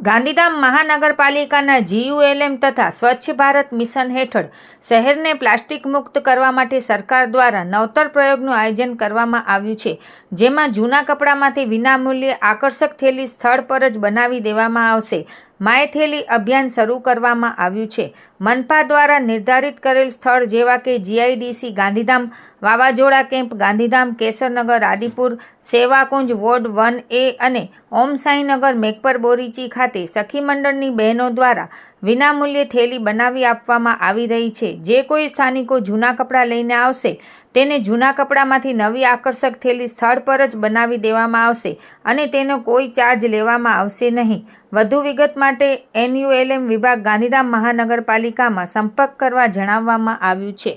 ગાંધીધામ મહાનગરપાલિકાના GULM તથા સ્વચ્છ ભારત મિશન હેઠળ શહેરને પ્લાસ્ટિક મુક્ત કરવા માટે સરકાર દ્વારા નવતર પ્રયોગનું આયોજન કરવામાં આવ્યું છે, જેમાં જૂના કપડામાંથી વિનામૂલ્યે આકર્ષક થેલી સ્થળ પર જ બનાવી દેવામાં આવશે. માય થેલી અભિયાન શરૂ કરવામાં આવ્યું છે. મનપા દ્વારા નિર્ધારિત કરેલ સ્થળ જેવા કે GIDC ગાંધીધામ, વાવાઝોડા camp Gandhidham, Kesarnagar Adipur, Sevakunj ward 1A અને ઓમ સાંઈનગર મેઘપર બોરીચી ખાતે સખી મંડળની બહેનો દ્વારા વિનામૂલ્યે થેલી બનાવી આપવામાં આવી રહી છે. જે કોઈ સ્થાનિકો જૂના કપડાં લઈને આવશે તેને જૂના કપડામાંથી નવી આકર્ષક થેલી સ્થળ પર જ બનાવી દેવામાં આવશે અને તેનો કોઈ ચાર્જ લેવામાં આવશે નહીં. વધુ વિગત માટે NULM વિભાગ ગાંધીધામ મહાનગરપાલિકામાં સંપર્ક કરવા જણાવવામાં આવ્યું છે.